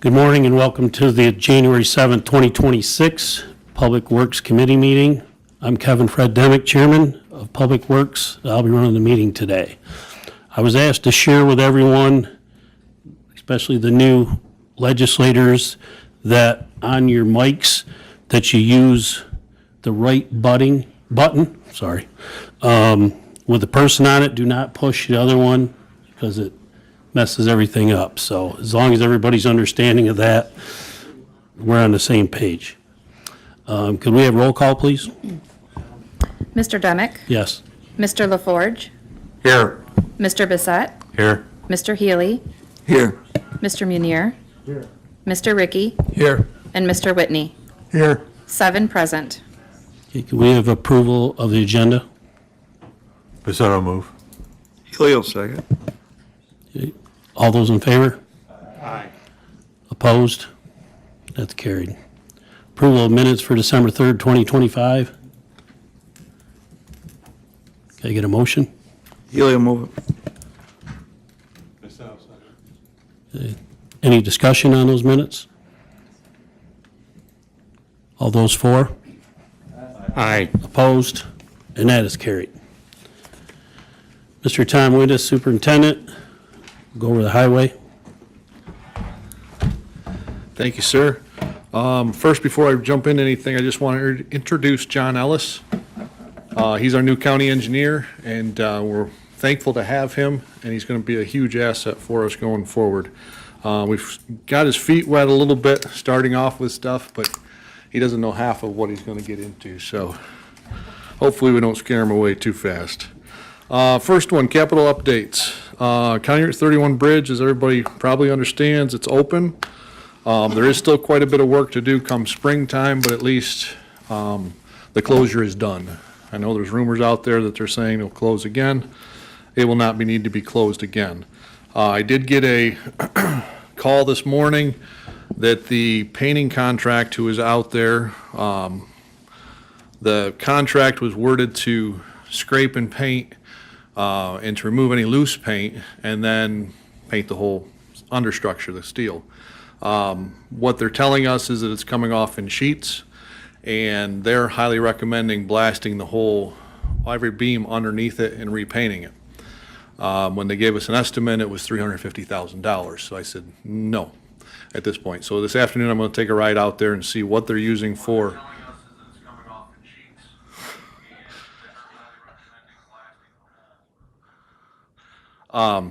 Good morning and welcome to the January 7th, 2026 Public Works Committee meeting. I'm Kevin Fred Demick, Chairman of Public Works. I'll be running the meeting today. I was asked to share with everyone, especially the new legislators, that on your mics that you use the right button, with the person on it. Do not push the other one because it messes everything up. So as long as everybody's understanding of that, we're on the same page. Could we have roll call, please? Mr. Demick? Yes. Mr. LaForge? Here. Mr. Bissett? Here. Mr. Healy? Here. Mr. Munier? Here. Mr. Ricky? Here. And Mr. Whitney? Here. 7 present. Okay, can we have approval of the agenda? Pacetto move. Helio second. All those in favor? Aye. Opposed? That's carried. Approval of minutes for December 3rd, 2025. Can I get a motion? Helio move. Any discussion on those minutes? All those for? Aye. Opposed? And that is carried. Mr. Tom Windes, Superintendent, go over the highway. Thank you, sir. First, before I jump into anything, I just want to introduce John Ellis. He's our new county engineer, and we're thankful to have him, and he's going to be a huge asset for us going forward. We've got his feet wet a little bit, starting off with stuff, but he doesn't know half of what he's going to get into, so hopefully we don't scare him away too fast. First one, capital updates. County Route 31 Bridge, as everybody probably understands, it's open. There is still quite a bit of work to do come springtime, but at least the closure is done. I know there's rumors out there that they're saying it'll close again. It will not need to be closed again. I did get a call this morning that the painting contract who is out there, the contract was worded to scrape and paint and to remove any loose paint and then paint the whole understructure, the steel. What they're telling us is that it's coming off in sheets, and they're highly recommending blasting the whole, every beam underneath it and repainting it. When they gave us an estimate, it was $350,000. So I said, no, at this point. So this afternoon, I'm going to take a ride out there and see what they're using for.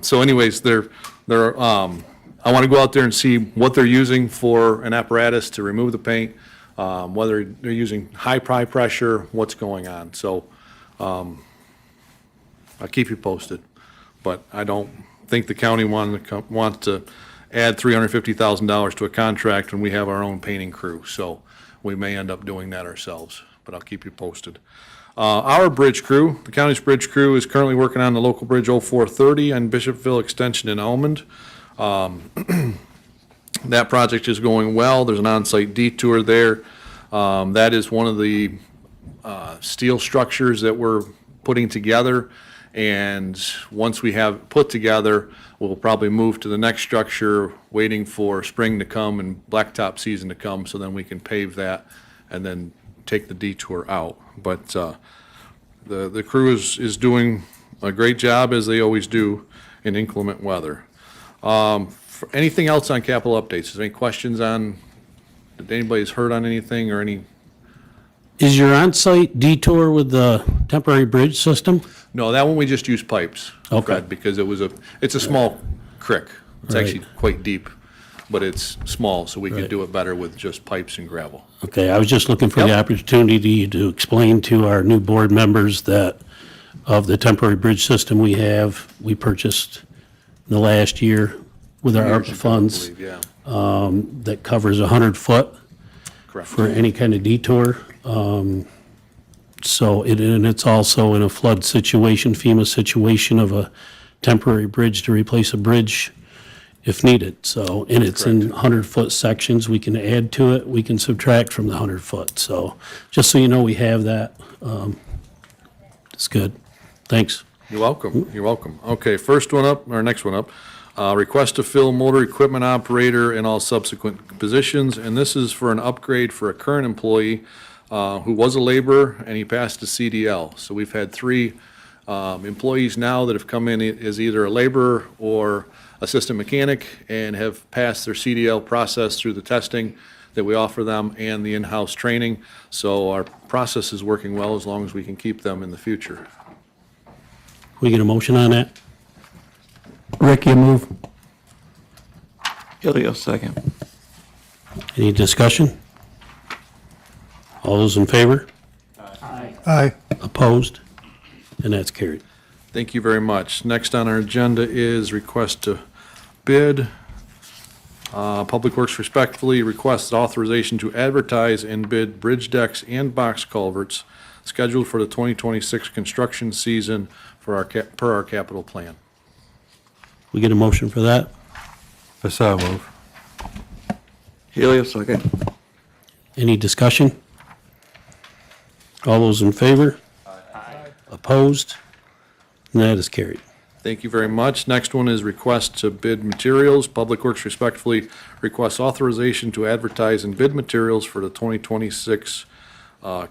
So anyways, I want to go out there and see what they're using for an apparatus to remove the paint, whether they're using high pressure, what's going on. So I'll keep you posted. But I don't think the county wants to add $350,000 to a contract when we have our own painting crew. So we may end up doing that ourselves, but I'll keep you posted. Our bridge crew, the county's bridge crew, is currently working on the local bridge 0430 on Bishopville Extension in Almond. That project is going well. There's an on-site detour there. That is one of the steel structures that we're putting together. And once we have put together, we'll probably move to the next structure, waiting for spring to come and blacktop season to come, so then we can pave that and then take the detour out. But the crew is doing a great job, as they always do in inclement weather. For anything else on capital updates? Is there any questions on, did anybody's heard on anything or any? Is your on-site detour with the temporary bridge system? No, that one we just use pipes. Okay. Fred, because it's a small creek. It's Right. actually quite deep, but it's small, so we Right. could do it better with just pipes and gravel. Okay, I was just looking for the Yep. opportunity to explain to our new board members that of the temporary bridge system we purchased in the last year with our Years ARPA ago, I funds, believe, yeah, that covers 100 foot correct. for any kind of detour. So and it's also in a flood situation, FEMA situation of a temporary bridge to replace a bridge if needed. So, and it's in 100-foot sections. We can add to it, we can subtract from the 100-foot. So just so you know, we have that. It's good. Thanks. You're welcome. You're welcome. Okay, first one up, or next one up. Request to fill motor equipment operator and all subsequent positions, and this is for an upgrade for a current employee who was a laborer, and he passed the CDL. So we've had three employees now that have come in as either a laborer or assistant mechanic and have passed their CDL process through the testing that we offer them and the in-house training. So our process is working well as long as we can keep them in the future. We get a motion on that? Rick, you move. Helio, second. Any discussion? All those in favor? Aye. Opposed? And that's carried. Thank you very much. Next on our agenda is request to bid. Public Works respectfully requests authorization to advertise and bid bridge decks and box culverts scheduled for the 2026 construction season for per our capital plan. We get a motion for that? Pasaro move. Helio, second. Any discussion? All those in favor? Opposed? And that is carried. Thank you very much. Next one is request to bid materials. Public Works respectfully requests authorization to advertise and bid materials for the 2026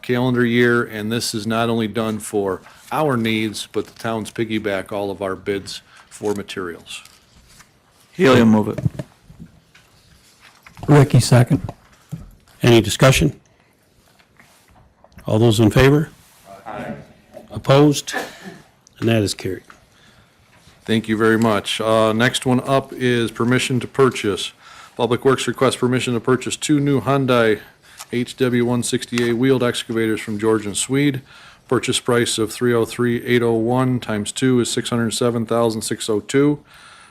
calendar year. And this is not only done for our needs, but the towns piggyback all of our bids for materials. Helio, move it. Ricky, second. Any discussion? All those in favor? Opposed? And that is carried. Thank you very much. Next one up is permission to purchase. Public Works requests permission to purchase two new Hyundai HW160A wheeled excavators from George and Swede. Purchase price of $303,801 times 2 is $607,602.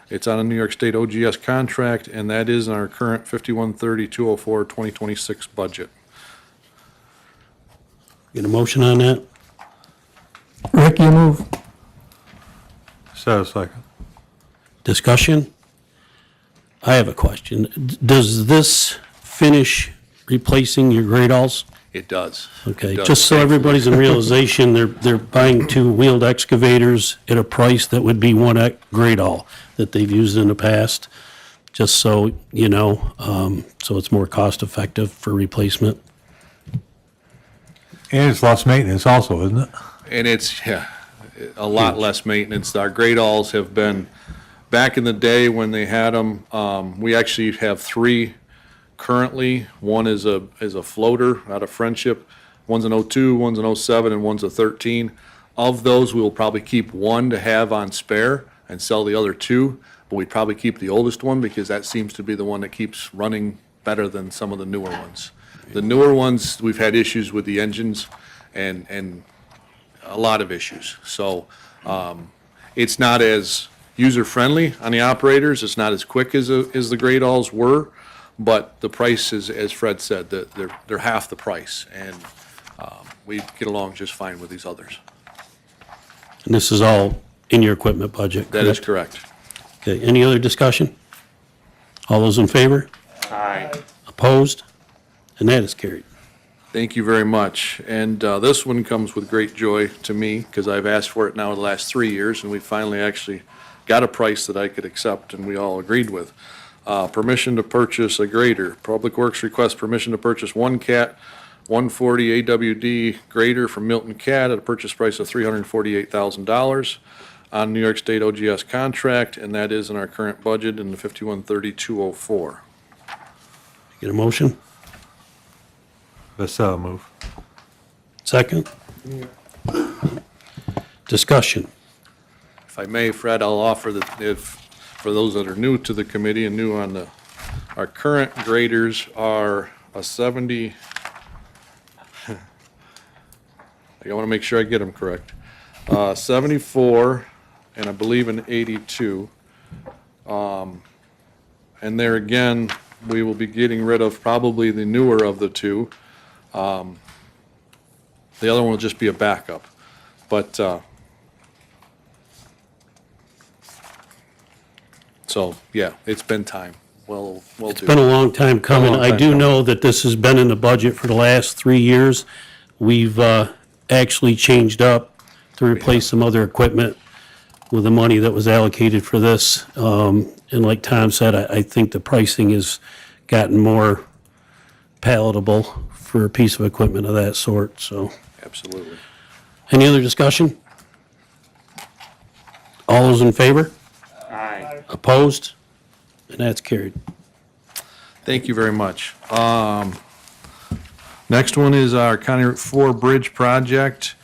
It's on a New York State OGS contract, and that is in our current 5130-204 2026 budget. Get a motion on that? Rick, you move. Pasaro, second. Discussion? I have a question. Does this finish replacing your Gradalls? It does. Okay, It does. just so everybody's in realization, they're buying two wheeled excavators at a price that would be one Gradall that they've used in the past, just so you know, so it's more cost effective for replacement. And it's less maintenance also, isn't it? And it's, yeah, a lot less maintenance. Our Gradalls have been, back in the day when they had them, we actually have three currently. One is a floater out of Friendship. One's an 02, one's an 07, and one's a 13. Of those, we will probably keep one to have on spare and sell the other two, but we'd probably keep the oldest one because that seems to be the one that keeps running better than some of the newer ones. The newer ones, we've had issues with the engines and a lot of issues. So it's not as user-friendly on the operators. It's not as quick as the Gradalls were, but the price is, as Fred said, they're half the price, and we get along just fine with these others. And this is all in your equipment budget, That is correct? correct. Okay, any other discussion? All those in favor? Aye. Opposed? And that is carried. Thank you very much. And this one comes with great joy to me because I've asked for it now the last 3 years, and we finally actually got a price that I could accept and we all agreed with. Permission to purchase a grader. Public Works requests permission to purchase one Cat 140 AWD grader from Milton Cat at a purchase price of $348,000 on New York State OGS contract, and that is in our current budget in the 5130-204. Get a motion? Pasaro move. Second? Discussion? If I may, Fred, I'll offer that if, for those that are new to the committee and new on our current graders are a 70, I want to make sure I get them correct, 74, and I believe an 82. And there again, we will be getting rid of probably the newer of the two. The other one will just be a backup. But, so, yeah, it's been time. Well do. It's been a long time coming. long I time do coming. know that this has been in the budget for the last 3 years. We've actually changed up to replace some other equipment with the money that was allocated for this. And like Tom said, I think the pricing has gotten more palatable for a piece of equipment of that sort, so. Absolutely. Any other discussion? All those in favor? Aye. Opposed? And that's carried. Thank you very much. Next one is our County Route 4 Bridge Project.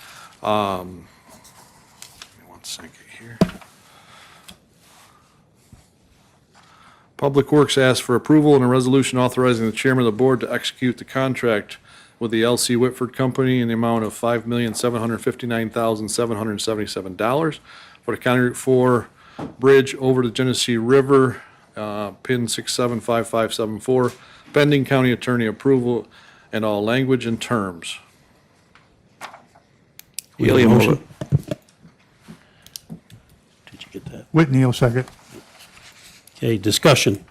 Give me 1 second here. Public Works asks for approval and a resolution authorizing the chairman of the board to execute the contract with the L.C. Whitford Company in the amount of $5,759,777 for the County Route 4 Bridge over the Genesee River, PIN 675574, pending county attorney approval and all language and terms. Healy will move it. Did you get that? Whitney will second. Okay, discussion.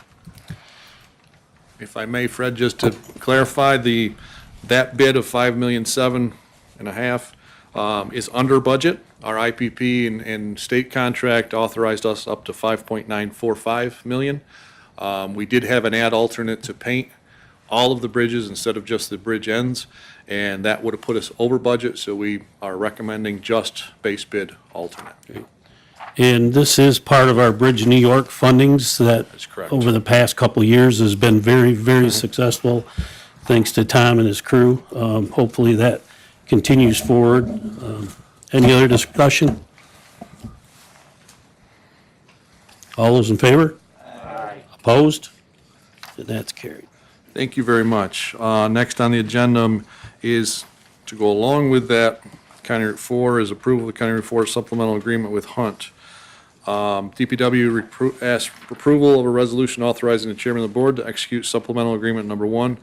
If I may, Fred, just to clarify, that bid of $5,750,000 is under budget. Our IPP and state contract authorized us up to $5.945 million. We did have an ad alternate to paint all of the bridges instead of just the bridge ends, and that would have put us over budget, so we are recommending just base bid alternate. And this is part of our Bridge New York fundings that That's correct. over the past couple of years has been very, very successful, thanks to Tom and his crew. Hopefully that continues forward. Any other discussion? All those in favor? Aye. Opposed? And that's carried. Thank you very much. Next on the agenda is to go along with that, County Route 4 is approval of the County Route 4 supplemental agreement with Hunt. DPW asks for approval of a resolution authorizing the chairman of the board to execute supplemental agreement number 1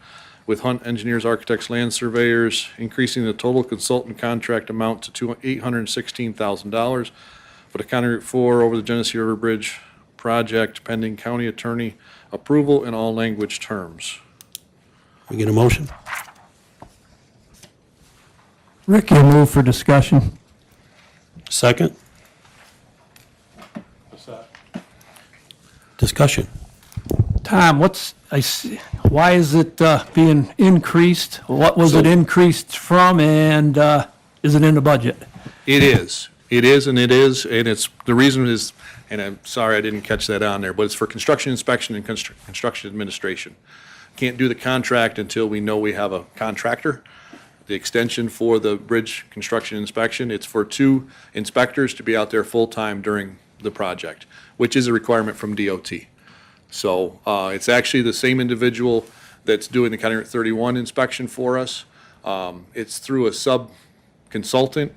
with Hunt Engineers, Architects, Land Surveyors, increasing the total consultant contract amount to $816,000 for the County Route 4 over the Genesee River Bridge project pending county attorney approval in all language terms. We get a motion? Ricky will move for discussion. Second? Discussion. Tom, why is it being increased? What was it increased from, and is it in the budget? It is, and it's, the reason is, and I'm sorry I didn't catch that on there, but it's for construction inspection and construction administration. Can't do the contract until we know we have a contractor. The extension for the bridge construction inspection, it's for 2 inspectors to be out there full-time during the project, which is a requirement from DOT. So it's actually the same individual that's doing the County Route 31 inspection for us. It's through a sub-consultant,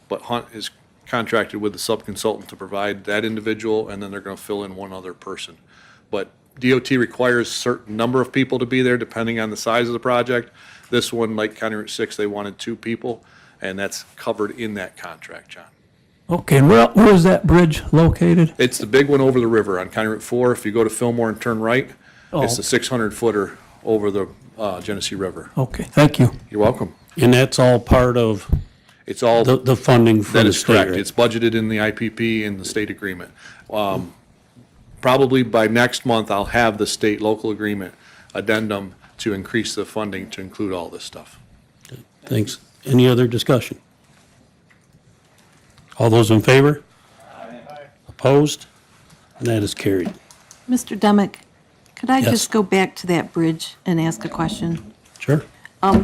but Hunt is contracted with the sub-consultant to provide that individual, and then they're going to fill in one other person. But DOT requires a certain number of people to be there depending on the size of the project. This one, like County Route 6, they wanted 2 people, and that's covered in that contract, John. Okay, and where is that bridge located? It's the big one over the river on County Route 4. If you go to Fillmore and turn right, Oh. it's the 600-footer over the Genesee River. Okay, thank you. You're welcome. And that's all part of It's all, the funding from that the is state, correct. right? It's budgeted in the IPP and the state agreement. Probably by next month, I'll have the state-local agreement addendum to increase the funding to include all this stuff. Thanks. Any other discussion? All those in favor? Opposed? And that is carried. Mr. Demick, could I Yes. just go back to that bridge and ask a question? Sure.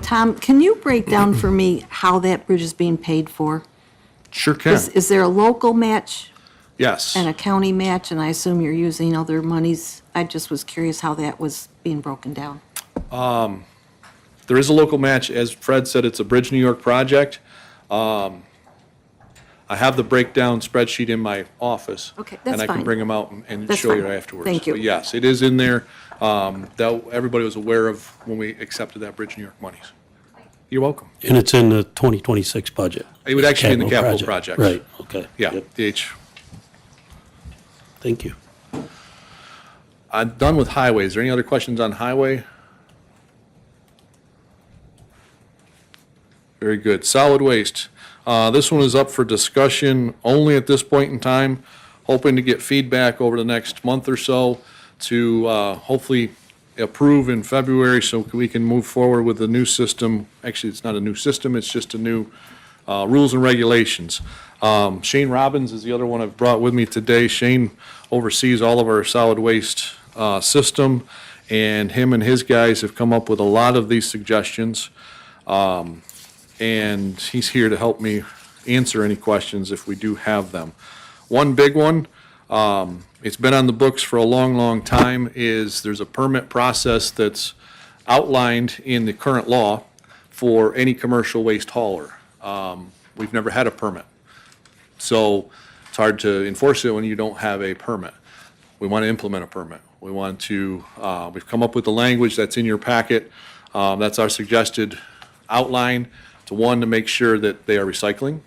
Tom, can you break down for me how that bridge is being paid for? Sure can. Is there a local match Yes. and a county match, and I assume you're using other monies? I just was curious how that was being broken down. There is a local match. As Fred said, it's a Bridge New York project. I have the breakdown spreadsheet in my office. Okay, that's And I can fine. bring them out and That's show you fine. afterwards. Thank you. But yes, it is in there. That everybody was aware of when we accepted that Bridge New York monies. You're welcome. And it's in the 2026 budget? It would actually be in the capital projects. Right, okay. Yeah, Yep. DH. Thank you. I'm done with highway. Is there any other questions on highway? Very good. Solid waste. This one is up for discussion only at this point in time. hoping to get feedback over the next month or so to hopefully approve in February so we can move forward with the new system. Actually, it's not a new system, it's just a new rules and regulations. Shane Robbins is the other one I've brought with me today. Shane oversees all of our solid waste system, and him and his guys have come up with a lot of these suggestions. And he's here to help me answer any questions if we do have them. One big one, it's been on the books for a long, long time, is there's a permit process that's outlined in the current law for any commercial waste hauler. We've never had a permit. So it's hard to enforce it when you don't have a permit. We want to implement a permit. We want to, we've come up with the language that's in your packet. That's our suggested outline. To one, to make sure that they are recycling.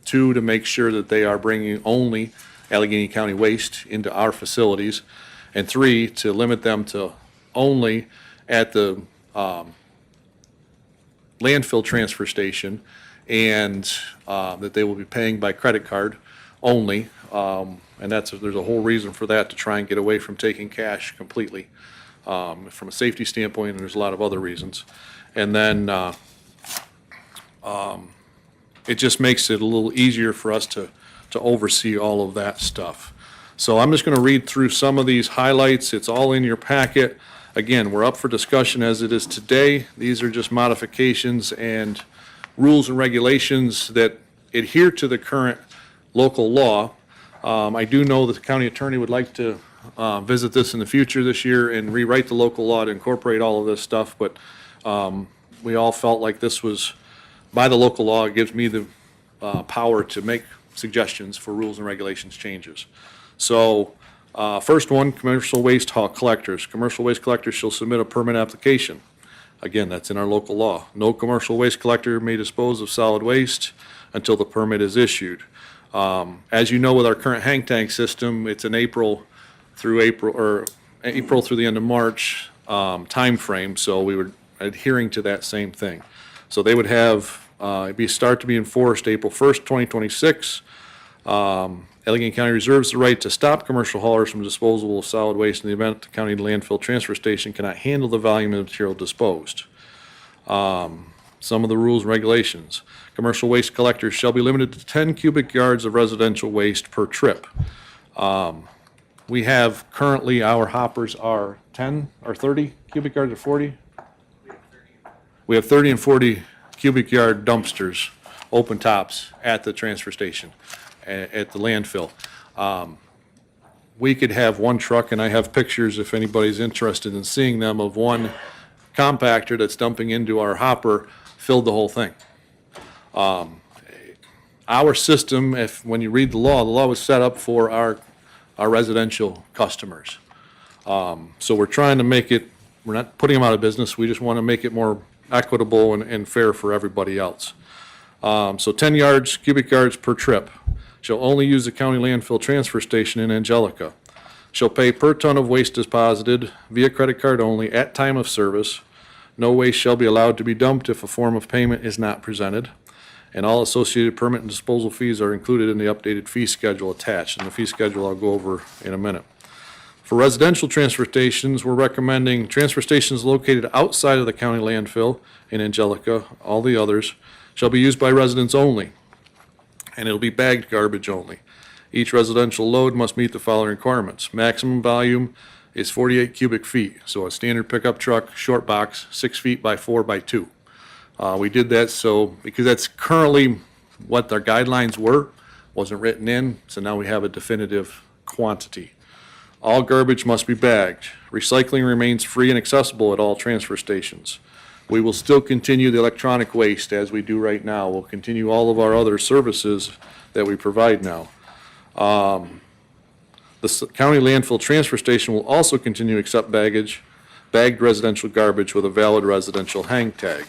Two, to make sure that they are bringing only Allegheny County waste into our facilities. And three, to limit them to only at the landfill transfer station, and that they will be paying by credit card only. And there's a whole reason for that, to try and get away from taking cash completely, from a safety standpoint, and there's a lot of other reasons. And then it just makes it a little easier for us to oversee all of that stuff. So I'm just going to read through some of these highlights. It's all in your packet. Again, we're up for discussion as it is today. These are just modifications and rules and regulations that adhere to the current local law. I do know that the county attorney would like to visit this in the future this year and rewrite the local law to incorporate all of this stuff, but we all felt like this was, by the local law, it gives me the power to make suggestions for rules and regulations changes. So, first one, commercial waste haul collectors. Commercial waste collectors shall submit a permit application. Again, that's in our local law. No commercial waste collector may dispose of solid waste until the permit is issued. As you know, with our current hang tank system, it's an April through the end of March timeframe, so we were adhering to that same thing. So they would have, start to be enforced April 1st, 2026. Allegheny County reserves the right to stop commercial haulers from disposal of solid waste in the event the county landfill transfer station cannot handle the volume of material disposed. Some of the rules and regulations. Commercial waste collectors shall be limited to 10 cubic yards of residential waste per trip. We have currently, our hoppers are 10 or 30 cubic yards or 40? We have 30 and 40 cubic yard dumpsters, open tops, at the transfer station, at the landfill. We could have one truck, and I have pictures if anybody's interested in seeing them, of one compactor that's dumping into our hopper, filled the whole thing. Our system, when you read the law was set up for our residential customers. So we're trying to make it, we're not putting them out of business, we just want to make it more equitable and fair for everybody else. So 10 cubic yards per trip. Shall only use the county landfill transfer station in Angelica. Shall pay per ton of waste deposited via credit card only at time of service. No waste shall be allowed to be dumped if a form of payment is not presented. And all associated permit and disposal fees are included in the updated fee schedule attached. And the fee schedule I'll go over in a minute. For residential transfer stations, we're recommending transfer stations located outside of the county landfill in Angelica, all the others, shall be used by residents only, and it'll be bagged garbage only. Each residential load must meet the following requirements. Maximum volume is 48 cubic feet, so a standard pickup truck, short box, 6 feet by 4 by 2. We did that because that's currently what our guidelines were, wasn't written in, so now we have a definitive quantity. All garbage must be bagged. Recycling remains free and accessible at all transfer stations. We will still continue the electronic waste as we do right now. We'll continue all of our other services that we provide now. The county landfill transfer station will also continue to accept bagged residential garbage with a valid residential hang tag.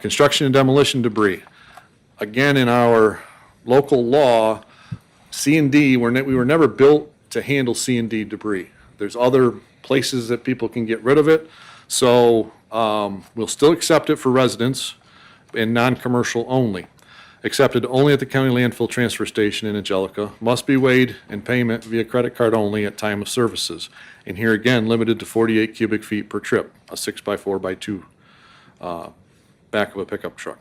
Construction and demolition debris. Again, in our local law, C&D, we were never built to handle C&D debris. There's other places that people can get rid of it. So we'll still accept it for residents and non-commercial only. accepted only at the county landfill transfer station in Angelica, must be weighed and payment via credit card only at time of services. And here again, limited to 48 cubic feet per trip, a 6x4x2 back of a pickup truck.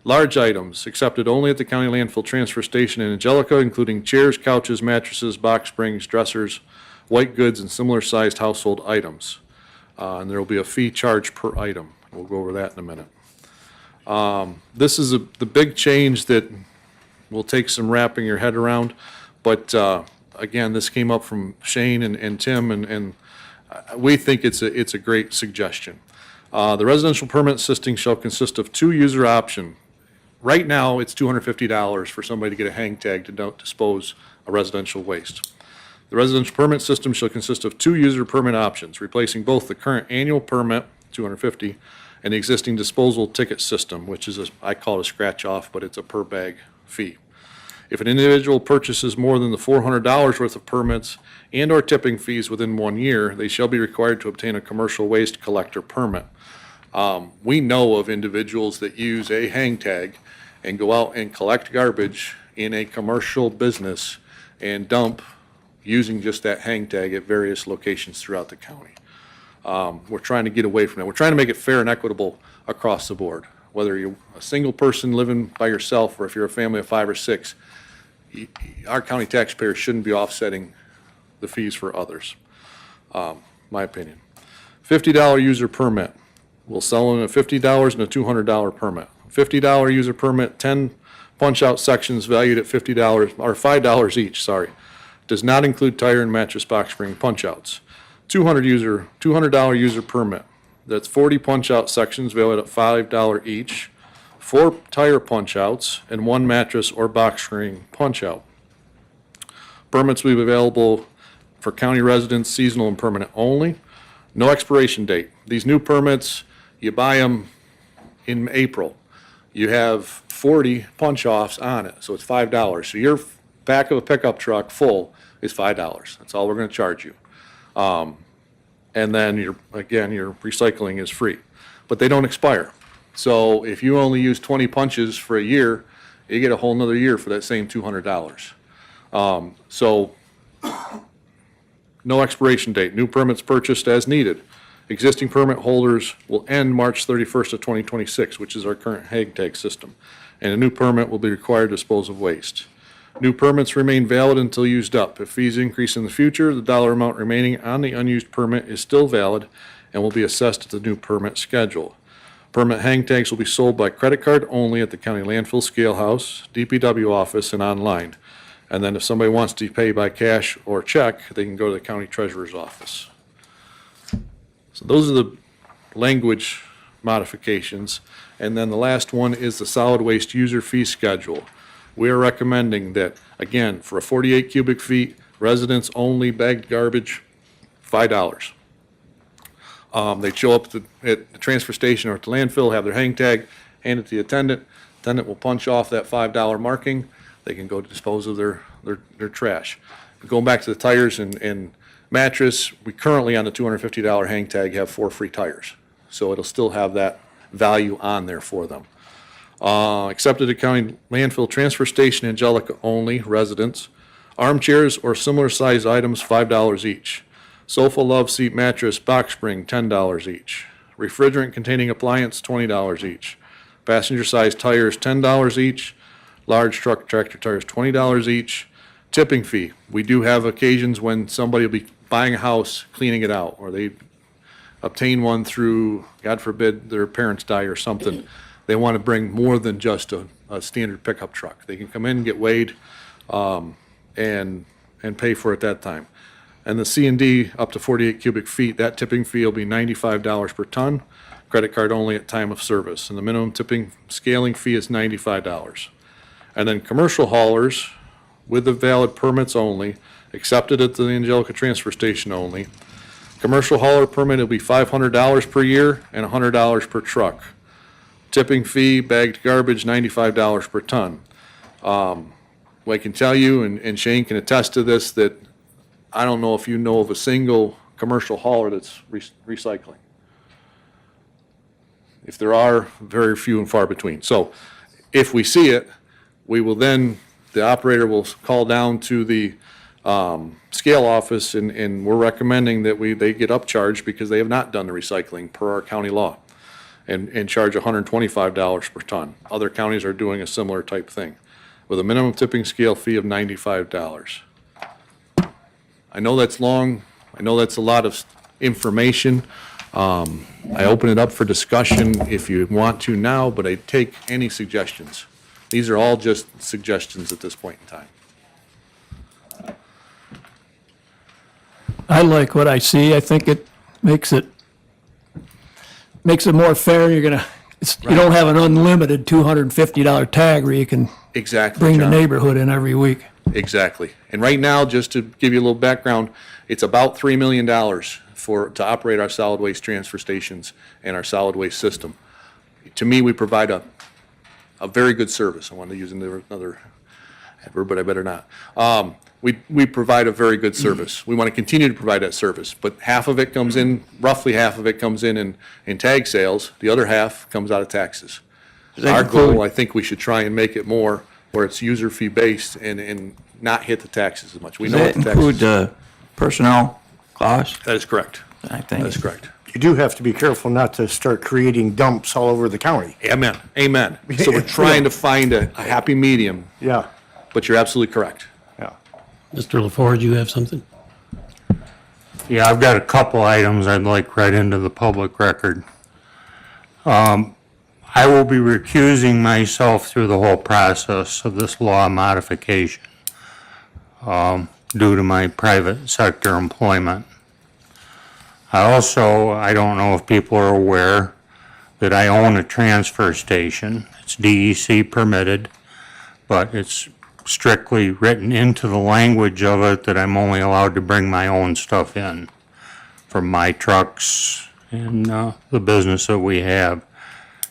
Large items accepted only at the county landfill transfer station in Angelica, including chairs, couches, mattresses, box springs, dressers, white goods, and similar sized household items. And there will be a fee charged per item. We'll go over that in a minute. This is the big change that will take some wrapping your head around, but again, this came up from Shane and Tim, and we think it's a great suggestion. The residential permit system shall consist of two user option. Right now, it's $250 for somebody to get a hang tag to don't dispose of residential waste. The residential permit system shall consist of two user permit options, replacing both the current annual permit, $250, and the existing disposal ticket system, which is I call it a scratch off, but it's a per bag fee. If an individual purchases more than the $400 worth of permits and or tipping fees within 1 year, they shall be required to obtain a commercial waste collector permit. We know of individuals that use a hang tag and go out and collect garbage in a commercial business and dump using just that hang tag at various locations throughout the county. We're trying to get away from that. We're trying to make it fair and equitable across the board. Whether you're a single person living by yourself or if you're a family of 5 or 6, our county taxpayers shouldn't be offsetting the fees for others, my opinion. $50 user permit. We'll sell them at $50 and a $200 permit. $50 user permit, 10 punch-out sections valued at $50, or $5 each, sorry. Does not include tire and mattress box spring punch-outs. $200 user permit. That's 40 punch-out sections valued at $5 each, 4 tire punch-outs, and 1 mattress or box spring punch-out. Permits will be available for county residents, seasonal and permanent only. No expiration date. These new permits, you buy them in April. You have 40 punch-offs on it, so it's $5. So your back of a pickup truck full is $5. That's all we're going to charge you. And then your recycling is free, but they don't expire. So if you only use 20 punches for a year, you get a whole nother year for that same $200. So no expiration date. New permits purchased as needed. Existing permit holders will end March 31st of 2026, which is our current hang tag system. And a new permit will be required to dispose of waste. New permits remain valid until used up. If fees increase in the future, the dollar amount remaining on the unused permit is still valid and will be assessed at the new permit schedule. Permit hang tags will be sold by credit card only at the county landfill scale house, DPW office, and online. And then if somebody wants to pay by cash or check, they can go to the county treasurer's office. So those are the language modifications. And then the last one is the solid waste user fee schedule. We are recommending that, again, for a 48 cubic feet, residents only bagged garbage, $5. They show up at the transfer station or at the landfill, have their hang tag, hand it to the attendant. Attendant will punch off that $5 marking. They can go dispose of their trash. Going back to the tires and mattress, we currently on the $250 hang tag have 4 free tires. So it'll still have that value on there for them. Accepted at county landfill transfer station, Angelica only, residents. Armchairs or similar size items, $5 each. Sofa love seat mattress, box spring, $10 each. Refrigerant containing appliance, $20 each. Passenger size tires, $10 each. Large truck tractor tires, $20 each. Tipping fee. We do have occasions when somebody will be buying a house, cleaning it out, or they obtain one through, God forbid, their parents die or something. They want to bring more than just a standard pickup truck. They can come in, get weighed, and pay for it that time. And the C&D up to 48 cubic feet, that tipping fee will be $95 per ton, credit card only at time of service. And the minimum tipping scaling fee is $95. And then commercial haulers with the valid permits only, accepted at the Angelica transfer station only. Commercial hauler permit will be $500 per year and $100 per truck. Tipping fee, bagged garbage, $95 per ton. I can tell you, and Shane can attest to this, that I don't know if you know of a single commercial hauler that's recycling. If there are, very few and far between. So If we see it, we will then, the operator will call down to the scale office, and we're recommending that they get upcharged because they have not done the recycling per our county law, and charge $125 per ton. Other counties are doing a similar type thing with a minimum tipping scale fee of $95. I know that's long, I know that's a lot of information. I open it up for discussion if you want to now, but I take any suggestions. These are all just suggestions at this point in time. I like what I see. I think it makes it more fair. You don't have an unlimited $250 tag where you can Exactly, bring the John. neighborhood in every week. Exactly. And right now, just to give you a little background, it's about $3 million to operate our solid waste transfer stations and our solid waste system. To me, we provide a very good service. I wanted to use another adverb, but I better not. We provide a very good service. We want to continue to provide that service, but roughly half of it comes in tag sales. The other half comes out of taxes. Our goal, I think we should try and make it more where it's user fee based and not hit the taxes as much. We Does know that what the include taxes. personnel costs? That is correct. I That think. is correct. You do have to be careful not to start creating dumps all over the county. Amen. Amen. So we're trying to find a happy medium, Yeah, but you're absolutely correct. yeah. Mr. LaForge, you have something? Yeah, I've got a couple items I'd like read into the public record. I will be recusing myself through the whole process of this law modification due to my private sector employment. I don't know if people are aware that I own a transfer station. It's DEC permitted, but it's strictly written into the language of it that I'm only allowed to bring my own stuff in from my trucks and the business that we have.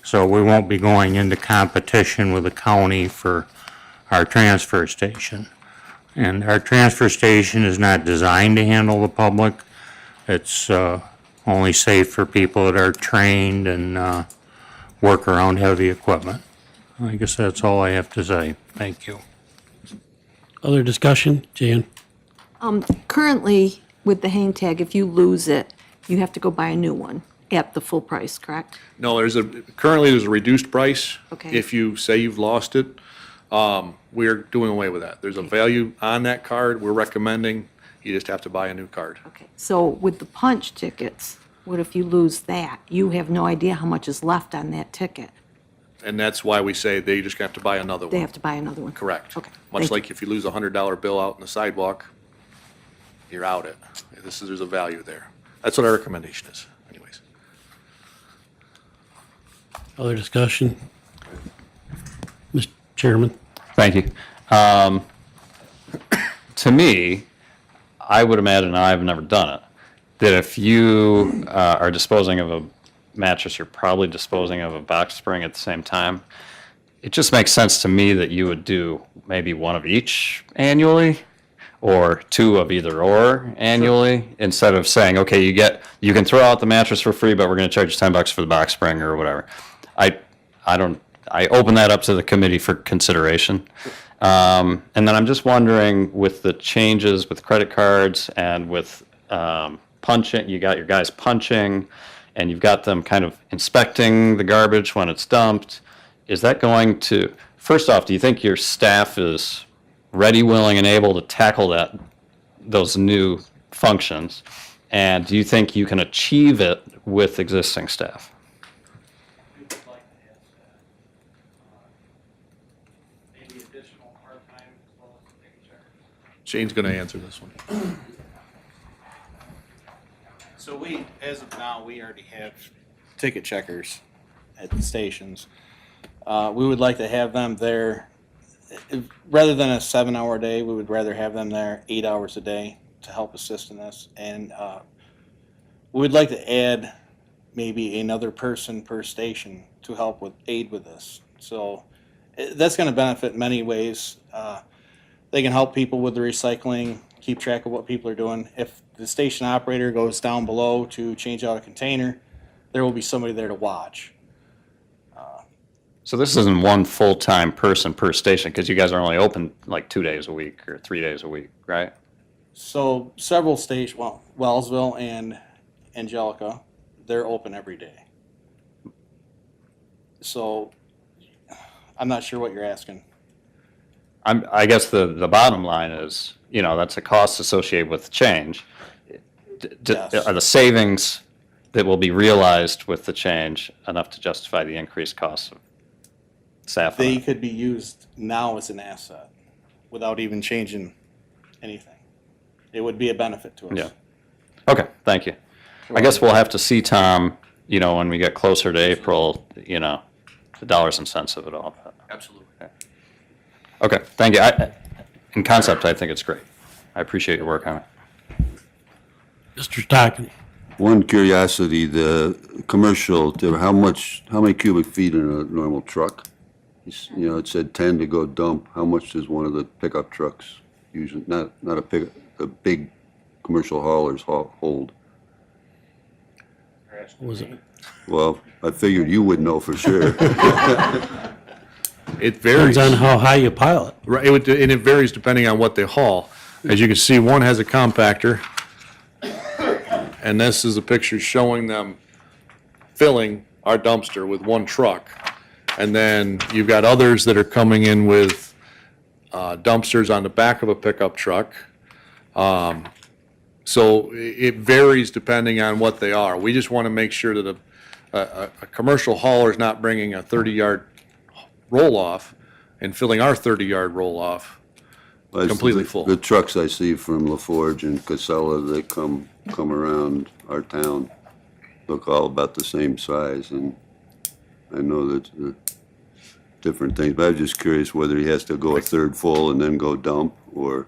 So we won't be going into competition with the county for our transfer station. And our transfer station is not designed to handle the public. It's only safe for people that are trained and work around heavy equipment. I guess that's all I have to say. Thank you. Other discussion? Jan? Currently, with the hang tag, if you lose it, you have to go buy a new one at the full price, correct? No, currently there's a reduced price. Okay. If you say you've lost it, we're doing away with that. There's a value on that card. We're recommending you just have to buy a new card. Okay. So with the punch tickets, what if you lose that? You have no idea how much is left on that ticket. And that's why we say they just have to buy another They one. have to buy another one. Correct. Okay. Much Thank you. like if you lose a $100 bill out in the sidewalk, you're out it. There's a value there. That's what our recommendation is anyways. Other discussion? Mr. Chairman? Thank you. To me, I would imagine, I've never done it, that if you are disposing of a mattress, you're probably disposing of a box spring at the same time. It just makes sense to me that you would do maybe one of each annually, or two of either or annually, instead of saying, okay, you can throw out the mattress for free, but we're going to charge you $10 for the box spring or whatever. I open that up to the committee for consideration. And then I'm just wondering, with the changes with credit cards and with punching, you got your guys punching, and you've got them kind of inspecting the garbage when it's dumped. Is that going to, first off, do you think your staff is ready, willing, and able to tackle those new functions? And do you think you can achieve it with existing staff? Shane's going to answer this one. So as of now, we already have ticket checkers at the stations. We would like to have them there, rather than a 7-hour day, we would rather have them there 8 hours a day to help assist in this. And we would like to add maybe another person per station to help aid with this. So that's going to benefit in many ways. They can help people with the recycling, keep track of what people are doing. If the station operator goes down below to change out a container, there will be somebody there to watch. So this isn't one full-time person per station, because you guys are only open like 2 days a week or 3 days a week, right? So several stations, well, Wellsville and Angelica, they're open every day. So I'm not sure what you're asking. I guess the bottom line is, that's a cost associated with the change. Yes. Are the savings that will be realized with the change enough to justify the increased costs of staff? They could be used now as an asset without even changing anything. It would be a benefit to us. Yeah. Okay, thank you. I guess we'll have to see, Tom, when we get closer to April, the dollars and cents of it all. Absolutely. Okay, thank you. In concept, I think it's great. I appreciate your work on it. Mr. Stockton? One curiosity, the commercial, how many cubic feet in a normal truck? It said 10 to go dump. How much does one of the pickup trucks usually, not a pickup, the big commercial haulers hold? What was it? Well, I figured you would know for sure. It varies. Depends on how high you pile it. Right, and it varies depending on what they haul. As you can see, one has a compactor, and this is a picture showing them filling our dumpster with one truck. And then you've got others that are coming in with dumpsters on the back of a pickup truck. So it varies depending on what they are. We just want to make sure that a commercial hauler is not bringing a 30-yard roll-off and filling our 30-yard roll-off completely full. The trucks I see from LaForge and Casella that come around our town look all about the same size, and I know that different things, but I was just curious whether he has to go a third full and then go dump, or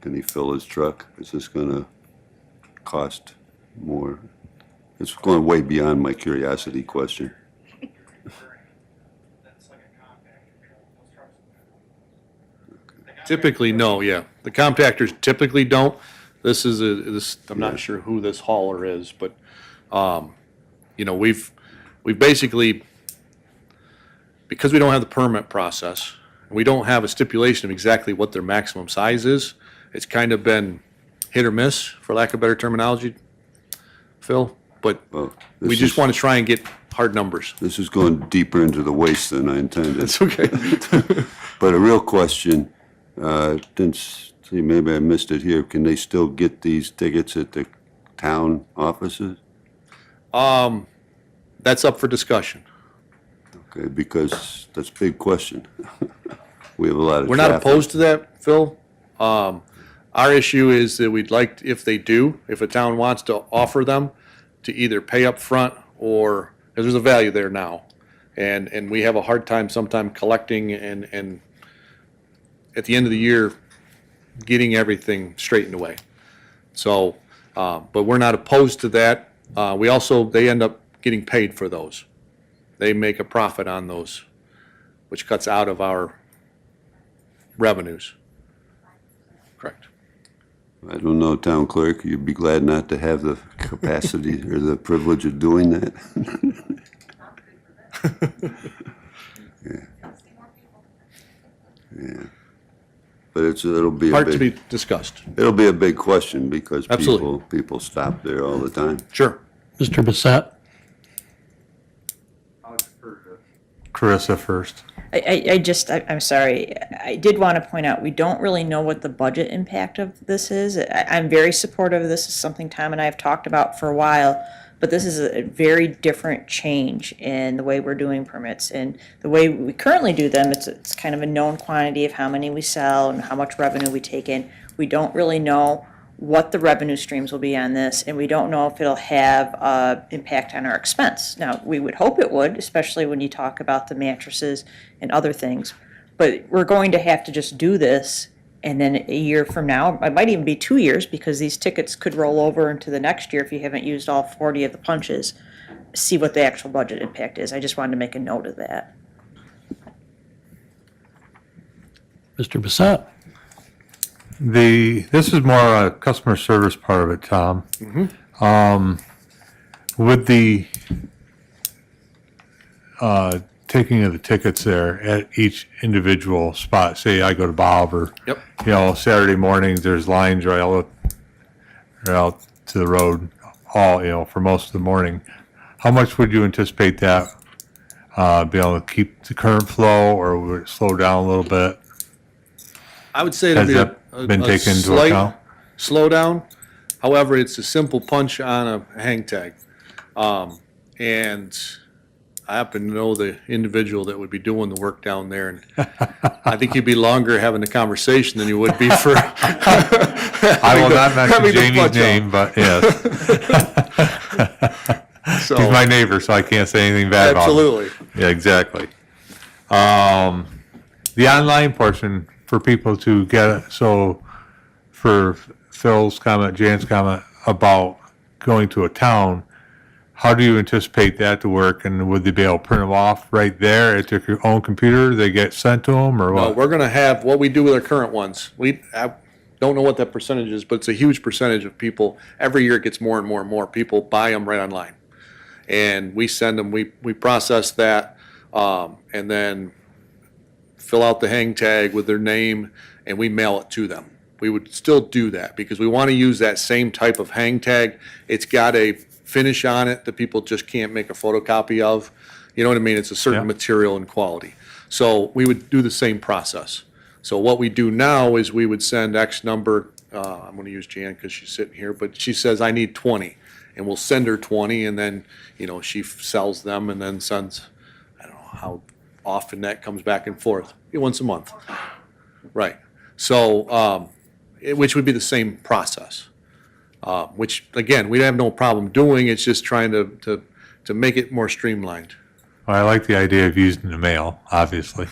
can he fill his truck? Is this gonna cost more? It's going way beyond my curiosity question. Typically, no, yeah. The compactors typically don't. I'm not sure who this hauler is, but, we've basically, because we don't have the permit process, we don't have a stipulation of exactly what their maximum size is. It's kind of been hit or miss, for lack of better terminology, Phil, but Well, we this just is- want to try and get hard numbers. This is going deeper into the waste than I intended. It's okay. But a real question, didn't see, maybe I missed it here. Can they still get these tickets at the town offices? That's up for discussion. Okay, because that's a big question. We have a lot of We're not traffic. opposed to that, Phil. Our issue is that we'd like, if a town wants to offer them, to either pay up front or, because there's a value there now. And we have a hard time sometime collecting and at the end of the year, getting everything straightened away. So, but we're not opposed to that. They end up getting paid for those. They make a profit on those, which cuts out of our revenues. Correct. I don't know, town clerk, you'd be glad not to have the capacity or the privilege of doing that? Yeah. But it'll be a Part to big, be discussed. it'll be a big question because Absolutely. people stop there all the time. Sure. Mr. Bissett? Carissa first. I'm sorry, I did want to point out, we don't really know what the budget impact of this is. I'm very supportive of this. It's something Tom and I have talked about for a while, but this is a very different change in the way we're doing permits. And the way we currently do them, it's kind of a known quantity of how many we sell and how much revenue we take in. We don't really know what the revenue streams will be on this, and we don't know if it'll have impact on our expense. Now, we would hope it would, especially when you talk about the mattresses and other things. But we're going to have to just do this, and then a year from now, it might even be 2 years, because these tickets could roll over into the next year if you haven't used all 40 of the punches, see what the actual budget impact is. I just wanted to make a note of that. Mr. Bissett? This is more a customer service part of it, Tom. With the taking of the tickets there at each individual spot? Say I go to Bob or, Yep. you know, Saturday mornings, there's lines right out to the road all, you know, for most of the morning. How much would you anticipate that, be able to keep the current flow, or would it slow down a little bit? I would say it'll Has be that been a taken into slight account? slowdown. However, it's a simple punch on a hang tag. And I happen to know the individual that would be doing the work down there, and I think you'd be longer having the conversation than you would be for. I will not mention Jamie's name, but yes. So, He's my neighbor, so I can't say anything bad about him. absolutely. Yeah, exactly. The online portion for people to get, so for Phil's comment, Jan's comment about going to a town, how do you anticipate that to work? And would they be able to print them off right there at their own computer? They get sent to them, or No, what? we're gonna have, what we do with our current ones, I don't know what that percentage is, but it's a huge percentage of people. Every year it gets more and more and more. People buy them right online. And we send them, we process that, and then fill out the hang tag with their name, and we mail it to them. We would still do that because we want to use that same type of hang tag. It's got a finish on it that people just can't make a photocopy of. You know what I mean? It's a certain Yeah. material and quality. So we would do the same process. So what we do now is we would send X number, I'm going to use Jan because she's sitting here, but she says, I need 20. And we'll send her 20, and then, you know, she sells them and then sends, I don't know how often that comes back and forth, once a month. Right. So, which would be the same process. Which, again, we have no problem doing, it's just trying to make it more streamlined. Well, I like the idea of using the mail, obviously.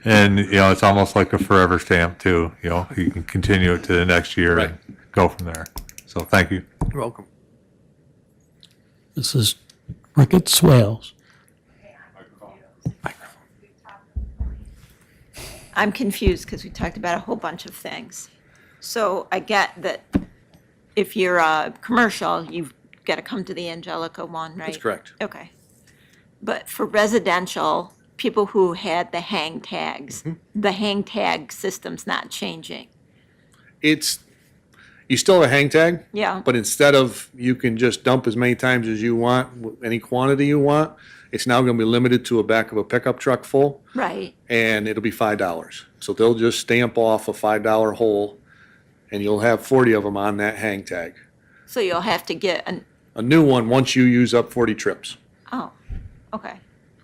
And, you know, it's almost like a forever stamp too, you know, you can continue it to the next year Right. and go from there. So thank you. You're welcome. This is Ricketts Swales. I'm confused because we talked about a whole bunch of things. So I get that if you're a commercial, you've got to come to the Angelica one, right? That's correct. Okay. But for residential, people who had the hang tags, the hang tag system's not changing. It's, you still have a hang tag. Yeah. But instead of, you can just dump as many times as you want, any quantity you want, it's now gonna be limited to a back of a pickup truck full, Right. and it'll be $5. So they'll just stamp off a $5 hole, and you'll have 40 of them on that hang tag. So you'll have to get an, A new one, once you use up 40 trips. oh, okay.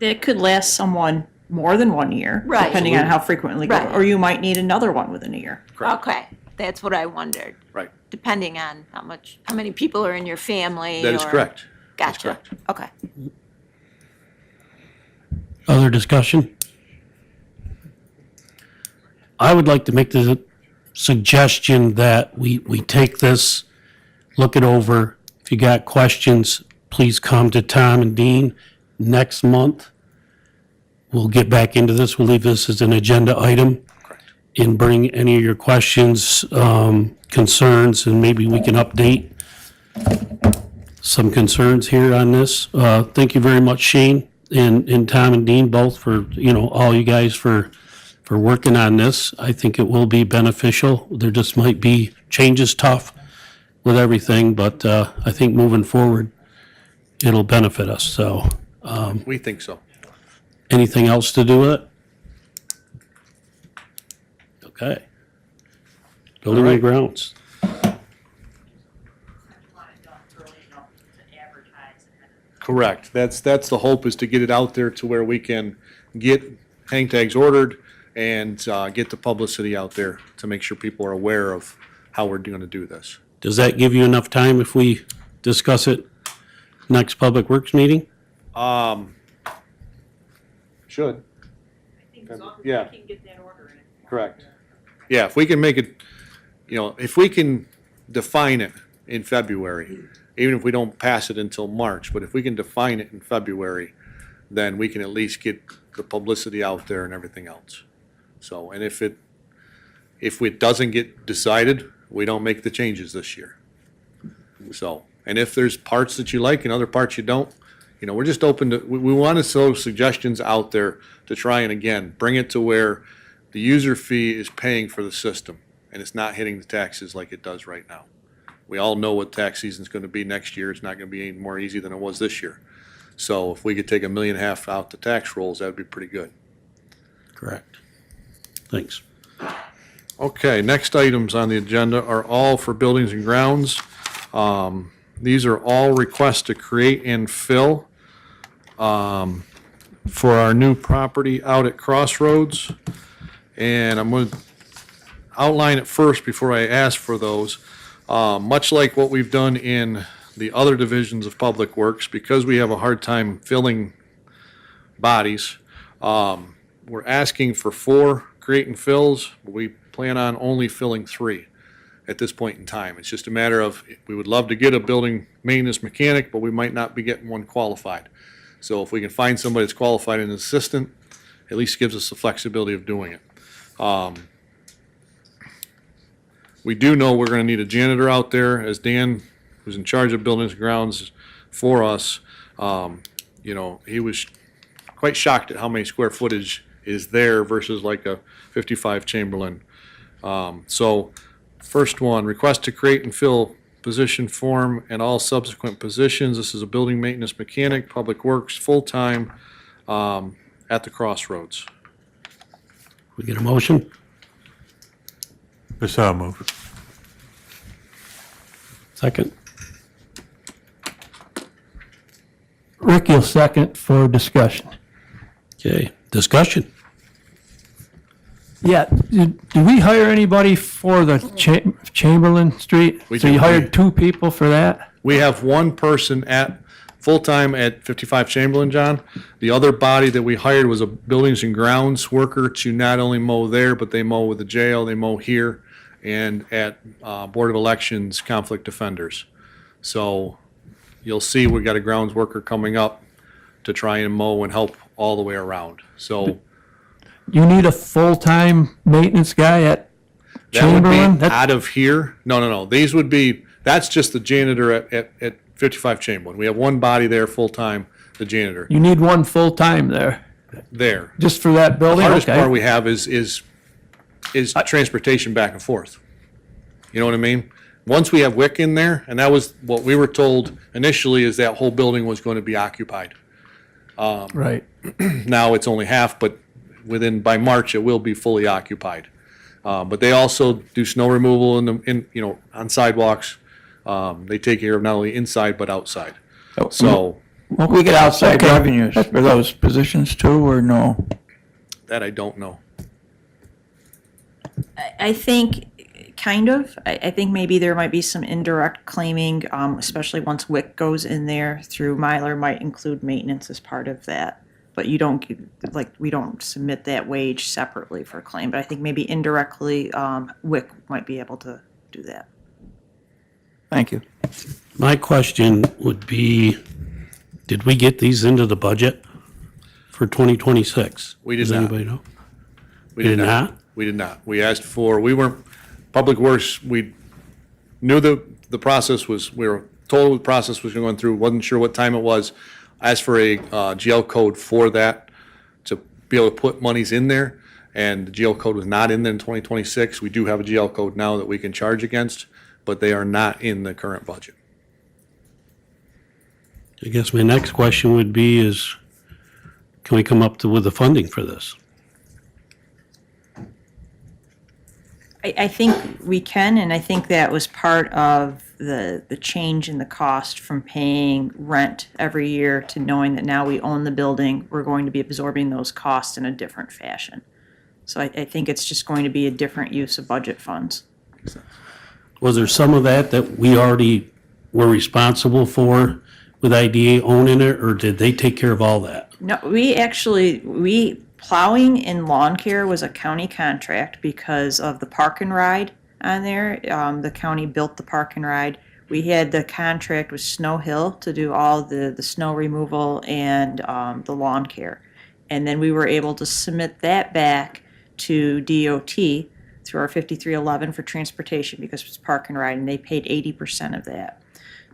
It could last someone more than 1 year. Right. Depending on how frequently, Right. or you might need another one within a year. Okay, that's what I wondered. Right. Depending on how many people are in your family. That is or- correct. That's Gotcha. correct. Okay. Other discussion? I would like to make the suggestion that we take this, look it over. If you got questions, please come to Tom and Dean next month. We'll get back into this. We'll leave this as an agenda item. And bring any of your questions, concerns, and maybe we can update some concerns here on this. Thank you very much, Shane and Tom and Dean, both for, you know, all you guys for working on this. I think it will be beneficial. There just might be changes tough with everything, but I think moving forward, it'll benefit us. So, We think so. anything else to do with it? Okay. Building and grounds. Correct. That's the hope, is to get it out there to where we can get hang tags ordered and get the publicity out there to make sure people are aware of how we're going to do this. Does that give you enough time if we discuss it next Public Works meeting? Should. Yeah. Correct. Yeah, if we can make it, you know, if we can define it in February, even if we don't pass it until March, but if we can define it in February, then we can at least get the publicity out there and everything else. So, and if it doesn't get decided, we don't make the changes this year. So, and if there's parts that you like and other parts you don't, You know, we're just open to, we want to throw suggestions out there to try and, again, bring it to where the user fee is paying for the system, and it's not hitting the taxes like it does right now. We all know what tax season's going to be next year. It's not going to be any more easy than it was this year. So if we could take $1.5 million out the tax rolls, that'd be pretty good. Correct. Thanks. Okay, next items on the agenda are all for buildings and grounds. These are all requests to create and fill for our new property out at Crossroads. And I'm going to outline it first before I ask for those. Much like what we've done in the other divisions of Public Works, because we have a hard time filling bodies, we're asking for 4 create and fills. We plan on only filling 3 at this point in time. It's just a matter of, we would love to get a building maintenance mechanic, but we might not be getting one qualified. So if we can find somebody that's qualified and an assistant, at least gives us the flexibility of doing it. We do know we're gonna need a janitor out there, as Dan, who's in charge of buildings and grounds for us, you know, he was quite shocked at how many square footage is there versus like a 55 Chamberlain. So first one, request to create and fill position form and all subsequent positions. This is a building maintenance mechanic, Public Works, full-time, at the Crossroads. We get a motion? So moved. Second? Rick, you'll second for discussion. Okay, discussion. Yeah, did we hire anybody for the Chamberlain Street? We So did. you hired 2 people for that? We have one person at, full-time at 55 Chamberlain, John. The other body that we hired was a buildings and grounds worker to not only mow there, but they mow with the jail, they mow here, and at Board of Elections conflict defenders. So you'll see we got a grounds worker coming up to try and mow and help all the way around. So You need a full-time maintenance guy at that would Chamberlain? be out of here. No. These would be, that's just the janitor at 55 Chamberlain. We have one body there, full-time, the janitor, You need one full-time there, there. just for that The building? hardest Okay. part we have is transportation back and forth. You know what I mean? Once we have WIC in there, and that was what we were told initially, is that whole building was going to be occupied. Right. Now it's only half, but by March, it will be fully occupied. But they also do snow removal on sidewalks. They take care of not only inside, but outside. So Will we get outside Okay. revenues for those positions too, or no? that I don't know. I think, kind of. I think maybe there might be some indirect claiming, especially once WIC goes in there through Mylar, might include maintenance as part of that. But you don't, we don't submit that wage separately for a claim. But I think maybe indirectly, WIC might be able to do that. Thank you. My question would be, did we get these into the budget for 2026? We did Does not. anybody know? We Did not? We did not. We asked for, we weren't, Public Works, we knew the process was, we were told the process was going through, wasn't sure what time it was. Asked for a GL code for that to be able to put monies in there, and the GL code was not in there in 2026. We do have a GL code now that we can charge against, but they are not in the current budget. I guess my next question would be is, can we come up with the funding for this? I think we can, and I think that was part of the change in the cost from paying rent every year to knowing that now we own the building, we're going to be absorbing those costs in a different fashion. So I think it's just going to be a different use of budget funds. Was there some of that we already were responsible for with IDA owning it, or did they take care of all that? No, plowing and lawn care was a county contract because of the park and ride on there. The county built the park and ride. We had the contract with Snow Hill to do all the snow removal and the lawn care. And then we were able to submit that back to DOT through our 5311 for transportation because it was park and ride, and they paid 80% of that.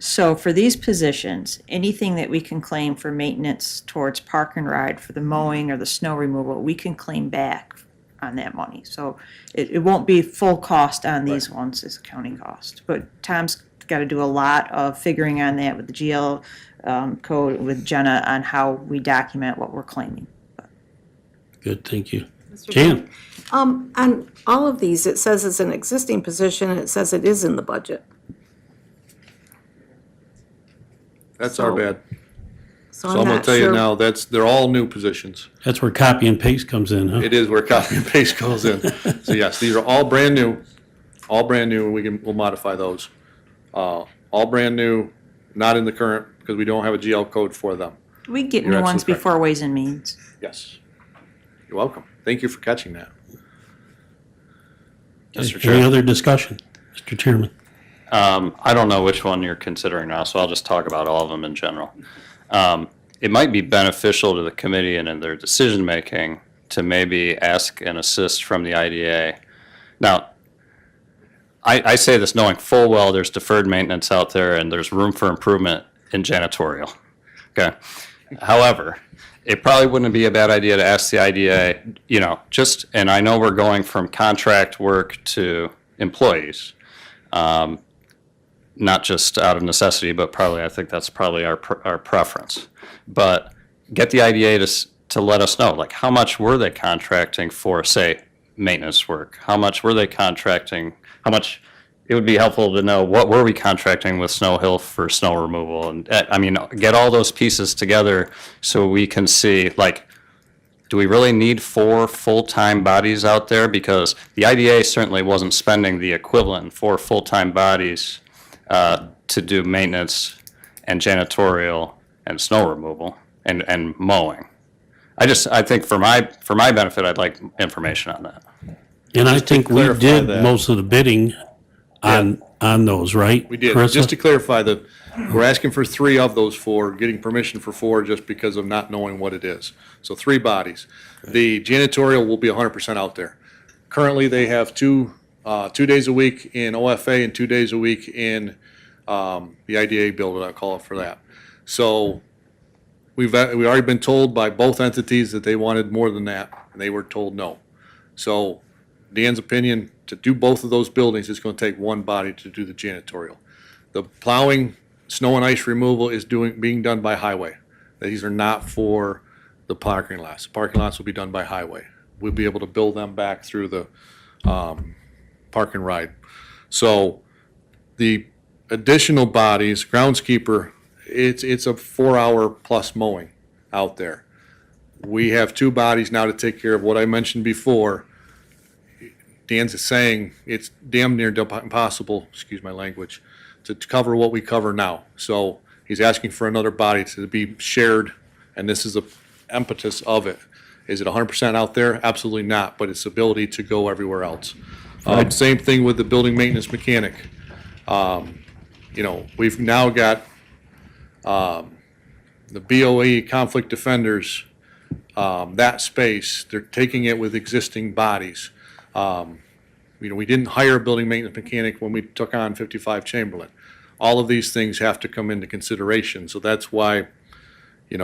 So for these positions, anything that we can claim for maintenance towards park and ride for the mowing or the snow removal, we can claim back on that money. So it won't be full cost on these ones as accounting cost. But Tom's got to do a lot of figuring on that with the GL code, with Jenna, on how we document what we're claiming. Good, thank you. Jan? On all of these, it says it's an existing position, and it says it is in the budget. That's our bad. So So I'm gonna not tell you sure. now, they're all new positions. That's where copy and paste comes in, huh? It is where copy and paste goes in. So yes, these are all brand new, and we'll modify those. All brand new, not in the current, because we don't have a GL code for them. We get You're new ones absolutely correct. before Ways and Means. Yes. You're welcome. Thank you for catching that. Mr. Any Chair. other discussion, Mr. Chairman? I don't know which one you're considering now, so I'll just talk about all of them in general. It might be beneficial to the committee and in their decision-making to maybe ask and assist from the IDA. Now, I say this knowing full well there's deferred maintenance out there and there's room for improvement in janitorial. Okay. However, it probably wouldn't be a bad idea to ask the IDA, and I know we're going from contract work to employees. Not just out of necessity, but probably, I think that's probably our preference. But get the IDA to let us know, like, how much were they contracting for, say, maintenance work? How much were they contracting? How much, it would be helpful to know, what were we contracting with Snow Hill for snow removal? And, get all those pieces together so we can see, like, do we really need 4 full-time bodies out there? Because the IDA certainly wasn't spending the equivalent in 4 full-time bodies to do maintenance and janitorial and snow removal and mowing. I think for my benefit, I'd like information on that. And I think we clarify did that. most of the bidding on those, right? We did. Carissa? Just to clarify that, we're asking for 3 of those 4, getting permission for 4 just because of not knowing what it is. So 3 bodies. The janitorial will be 100% out there. Currently, they have 2 days a week in OFA and 2 days a week in the IDA building, I call it for that. So we've already been told by both entities that they wanted more than that, and they were told no. So Dan's opinion, to do both of those buildings, is going to take 1 body to do the janitorial. The plowing, snow and ice removal is being done by highway. These are not for the parking lots. The parking lots will be done by highway. We'll be able to bill them back through the park and ride. So the additional bodies, groundskeeper, it's a 4-hour plus mowing out there. We have 2 bodies now to take care of what I mentioned before. Dan's is saying it's damn near impossible, excuse my language, to cover what we cover now. So he's asking for another body to be shared, and this is the impetus of it. Is it 100% out there? Absolutely not, but its ability to go everywhere else. Same thing with the building maintenance mechanic. We've now got the BOE conflict defenders, that space, they're taking it with existing bodies. We didn't hire a building maintenance mechanic when we took on 55 Chamberlain. All of these things have to come into consideration, so that's why, And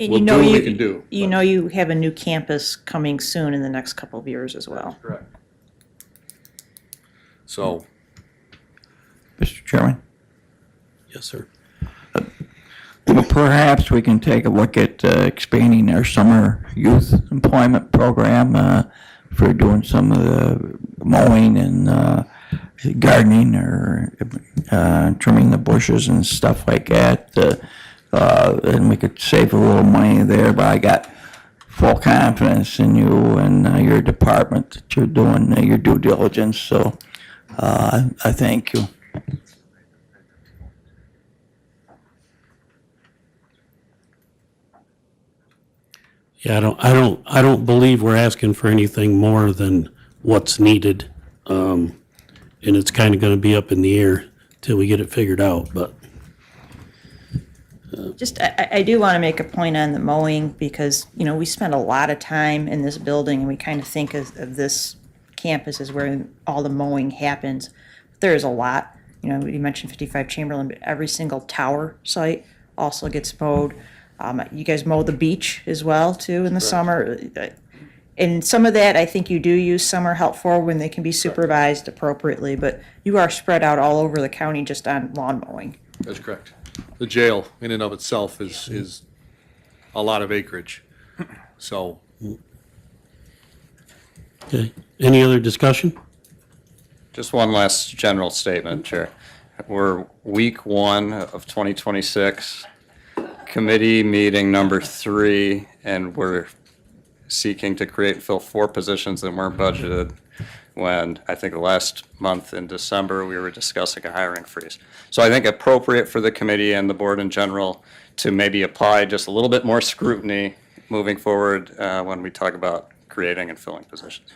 we'll do what we can do. You have a new campus coming soon in the next couple of years as well. Correct. So, Mr. Chairman? Yes, sir. Well, perhaps we can take a look at expanding our summer youth employment program for doing some of the mowing and gardening or trimming the bushes and stuff like that. And we could save a little money there, but I got full confidence in you and your department that you're doing your due diligence, so I thank you. Yeah, I don't believe we're asking for anything more than what's needed. And it's kind of going to be up in the air till we get it figured out, but I do want to make a point on the mowing because, we spend a lot of time in this building and we kind of think of this campus as where all the mowing happens. There's a lot You know, you mentioned 55 Chamberlain, but every single tower site also gets mowed. You guys mow the beach as well, too, in the summer. And some of that, I think you do use summer help for when they can be supervised appropriately, but you are spread out all over the county just on lawn mowing. That's correct. The jail in and of itself is a lot of acreage. So, Okay, any other discussion? Just one last general statement, Chair. We're week 1 of 2026, committee meeting number 3, and we're seeking to create and fill 4 positions that weren't budgeted when I think the last month in December, we were discussing a hiring freeze. So I think appropriate for the committee and the board in general to maybe apply just a little bit more scrutiny moving forward when we talk about creating and filling positions.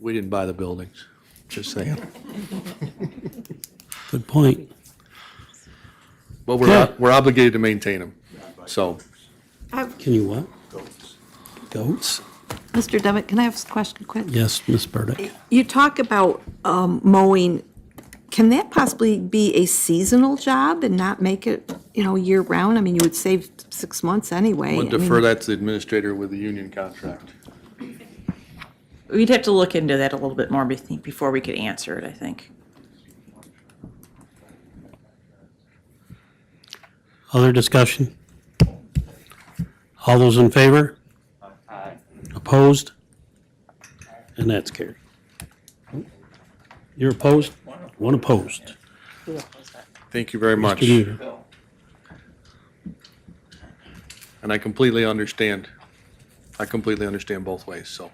we didn't buy the buildings, just saying. Good point. But Okay. we're obligated to maintain them, so. Can you what? Goats? Mr. Demick, can I have a question quick? Yes, Ms. Burdick. You talk about mowing. Can that possibly be a seasonal job and not make it, year round? I mean, you would save 6 months anyway. We'll I mean, defer that to the administrator with the union contract. We'd have to look into that a little bit more before we could answer it, I think. Other discussion? All those in favor? Opposed? And that's carried. You're opposed? One opposed. Thank you very much. Mr. Mueller. And I completely understand. I completely understand both ways, so.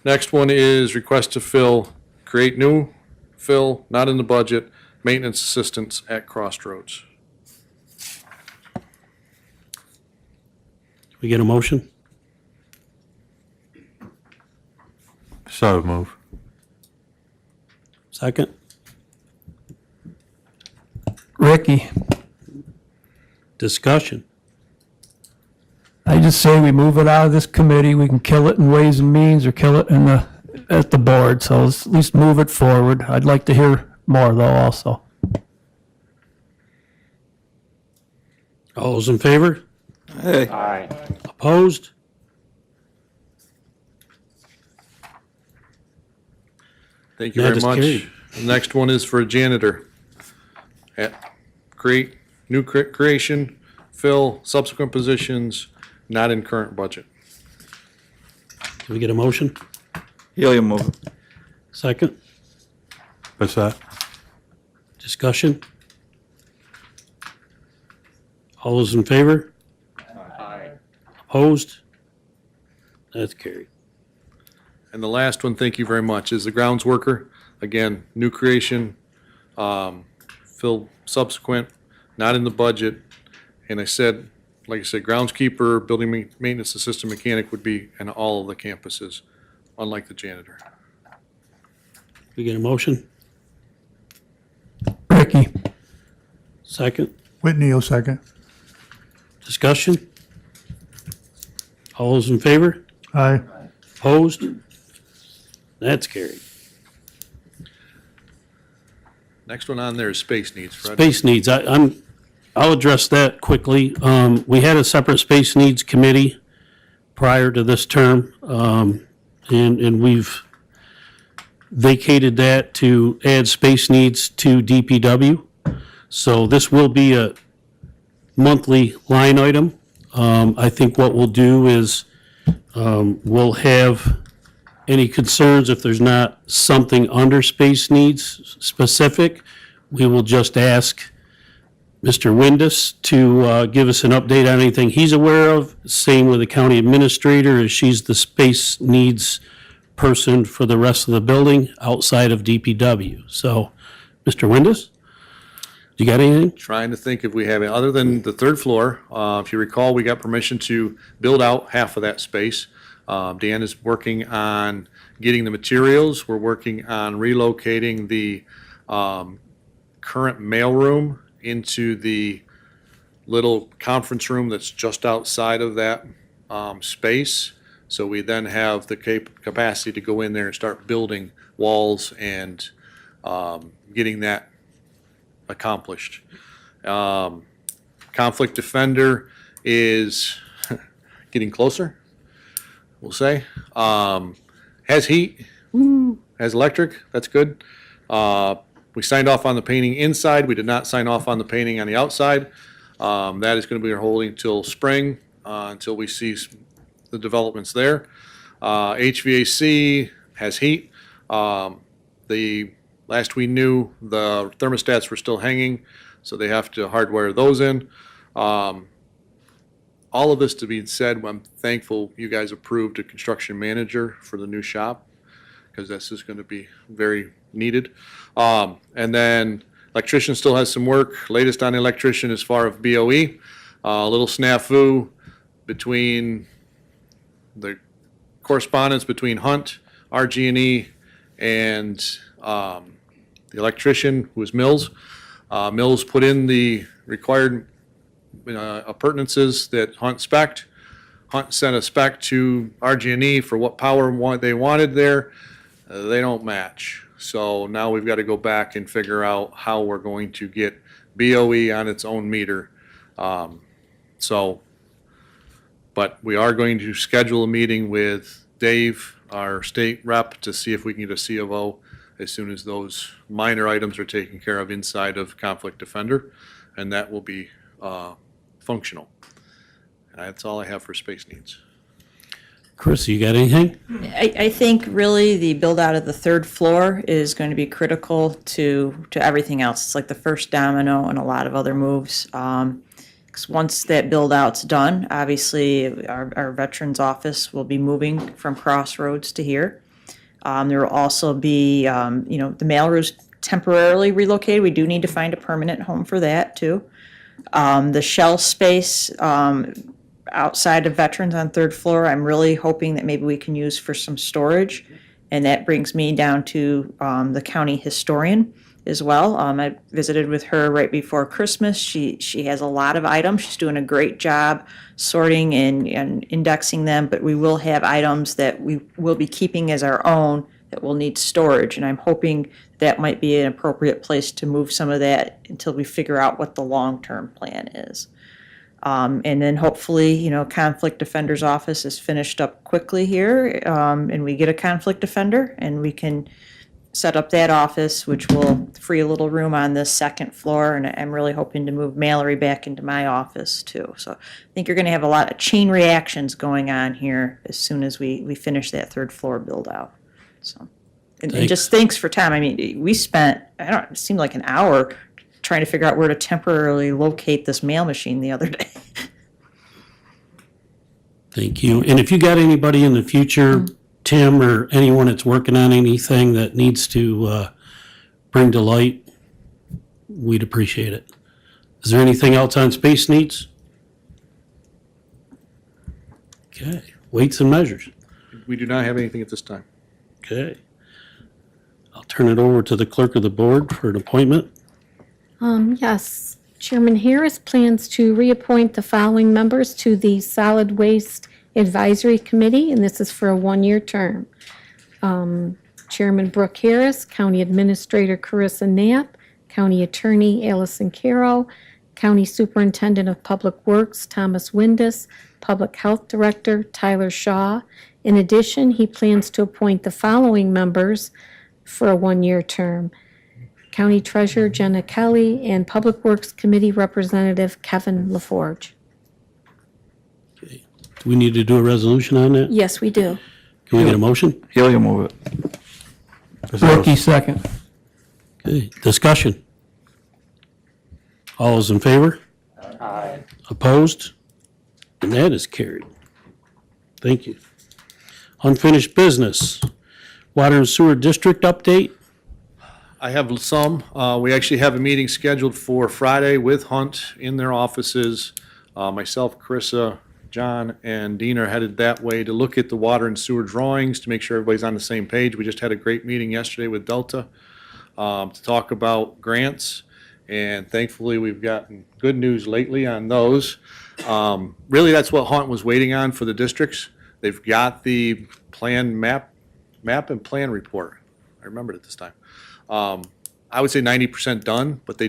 Next one is request to fill, create new, fill, not in the budget, maintenance assistance at Crossroads. We get a motion? So move. Second? Ricky, Discussion? I just say we move it out of this committee. We can kill it in Ways and Means or kill it at the board. So let's at least move it forward. I'd like to hear more though also. All those in favor? Aye. Opposed? Thank you That very is much. carried. The next one is for a janitor. Create, new creation, fill subsequent positions, not in current budget. Can we get a motion? Healy move. Second? What's that? Discussion? All those in favor? Opposed? That's carried. And the last one, thank you very much, is the grounds worker. Again, new creation, fill subsequent, not in the budget. And I said, like I said, groundskeeper, building maintenance assistant mechanic would be in all of the campuses, unlike the janitor. We get a motion? Ricky, Second? Whitney will second. Discussion? All those in favor? Aye. Opposed? That's carried. Next one on there is space needs, Fred. Space needs, I'll address that quickly. We had a separate space needs committee prior to this term, and we've vacated that to add space needs to DPW. So this will be a monthly line item. I think what we'll do is, we'll have any concerns, if there's not something under space needs specific, we will just ask Mr. Windus to give us an update on anything he's aware of. Same with the county administrator, as she's the space needs person for the rest of the building outside of DPW. So, Mr. Windus, you got anything? Trying to think if we have, any other than the third floor, if you recall, we got permission to build out half of that space. Dan is working on getting the materials. We're working on relocating the current mailroom into the little conference room that's just outside of that space. So we then have the capacity to go in there and start building walls and getting that accomplished. Conflict Defender is getting closer, we'll say. Has heat, has electric, that's good. We signed off on the painting inside. We did not sign off on the painting on the outside. That is going to be holding till spring, until we see the developments there. HVAC has heat. The last we knew, the thermostats were still hanging, so they have to hardwire those in. All of this to be said, I'm thankful you guys approved a construction manager for the new shop, because this is going to be very needed. And then electrician still has some work. Latest on the electrician as far as BOE. A little snafu between the correspondence between Hunt, RG&E, and the electrician, who was Mills. Mills put in the required appurtenances that Hunt spec'd. Hunt sent a spec to RG&E for what power they wanted there. They don't match. So now we've got to go back and figure out how we're going to get BOE on its own meter. But we are going to schedule a meeting with Dave, our state rep, to see if we can get a C of O as soon as those minor items are taken care of inside of Conflict Defender, and that will be functional. That's all I have for space needs. Chris, you got anything? I think really the build out of the third floor is going to be critical to everything else. It's like the first domino and a lot of other moves. 'Cause once that build out's done, obviously our veterans office will be moving from Crossroads to here. There will also be, the mail room's temporarily relocated. We do need to find a permanent home for that too. The shell space, outside of veterans on third floor, I'm really hoping that maybe we can use for some storage. And that brings me down to the county historian as well. I visited with her right before Christmas. She has a lot of items. She's doing a great job sorting and indexing them, but we will have items that we will be keeping as our own that will need storage. And I'm hoping that might be an appropriate place to move some of that until we figure out what the long-term plan is. And then hopefully, Conflict Defender's office is finished up quickly here, and we get a conflict defender, and we can set up that office, which will free a little room on this second floor, and I'm really hoping to move Mallory back into my office too. So I think you're gonna have a lot of chain reactions going on here as soon as we finish that third floor build out. So, and just thanks for time. I mean, we spent, it seemed like an hour trying to figure out where to temporarily locate this mail machine the other day. Thank you. And if you got anybody in the future, Tim or anyone that's working on anything that needs to bring to light, we'd appreciate it. Is there anything else on space needs? Okay, weights and measures. We do not have anything at this time. Okay. I'll turn it over to the clerk of the board for an appointment. Yes, Chairman Harris plans to reappoint the following members to the Solid Waste Advisory Committee, and this is for a one-year term. Chairman Brooke Harris, County Administrator Carissa Knapp, County Attorney Allison Carroll, County Superintendent of Public Works Thomas Windus, Public Health Director Tyler Shaw. In addition, he plans to appoint the following members for a one-year term. County Treasurer Jenna Kelly and Public Works Committee Representative Kevin LaForge. Do we need to do a resolution on that? Yes, we do. Can we get a motion? He'll move it. Ricky, second. Okay, discussion. All those in favor? Aye. Opposed? And that is carried. Thank you. Unfinished business. Water and Sewer District update. I have some. We actually have a meeting scheduled for Friday with Hunt in their offices. Myself, Carissa, John, and Dean are headed that way to look at the water and sewer drawings to make sure everybody's on the same page. We just had a great meeting yesterday with Delta to talk about grants, and thankfully we've gotten good news lately on those. Really, that's what Hunt was waiting on for the districts. They've got the plan map and plan report. I remembered it this time. I would say 90% done, but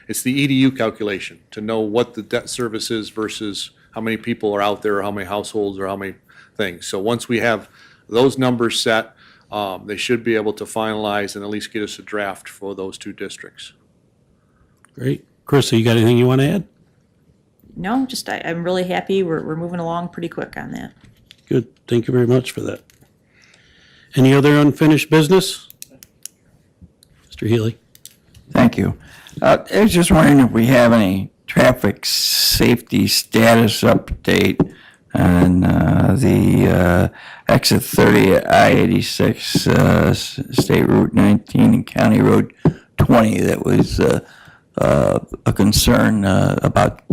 it's the EDU calculation to know what the debt service is versus how many people are out there, or how many households, or how many things. So once we have those numbers set, they should be able to finalize and at least get us a draft for those two districts. Great. Krista, you got anything you want to add? No, just I'm really happy. We're moving along pretty quick on that. Good. Thank you very much for that. Any other unfinished business? Mr. Healy? Thank you. I was just wondering if we have any traffic safety status update on the exit 30 at I-86, State Route 19 and County Road 20 that was a concern about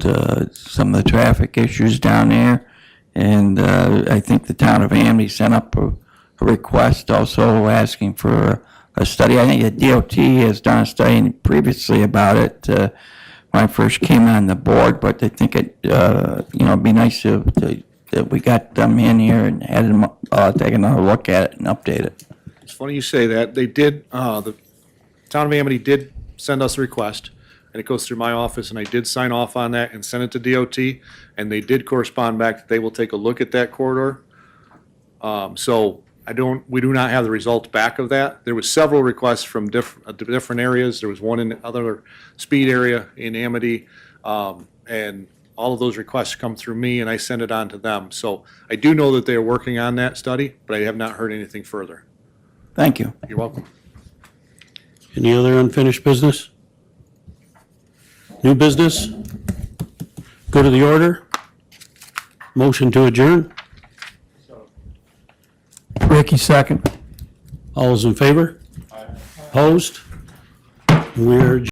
some of the traffic issues down there. And I think the town of Amity sent up a request also asking for a study. I think the DOT has done a study previously about it when I first came on the board, but I think it, it'd be nice that we got them in here and had them take another look at it and update it. It's funny you say that. They did, the town of Amity did send us a request, and it goes through my office, and I did sign off on that and send it to DOT, and they did correspond back that they will take a look at that corridor. So we do not have the results back of that. There was several requests from different areas. There was one in the other speed area in Amity, and all of those requests come through me, and I send it on to them. So I do know that they are working on that study, but I have not heard anything further. Thank you. You're welcome. Any other unfinished business? New business? Go to the order. Motion to adjourn. Ricky, second. All those in favor? Opposed? We're adjourned.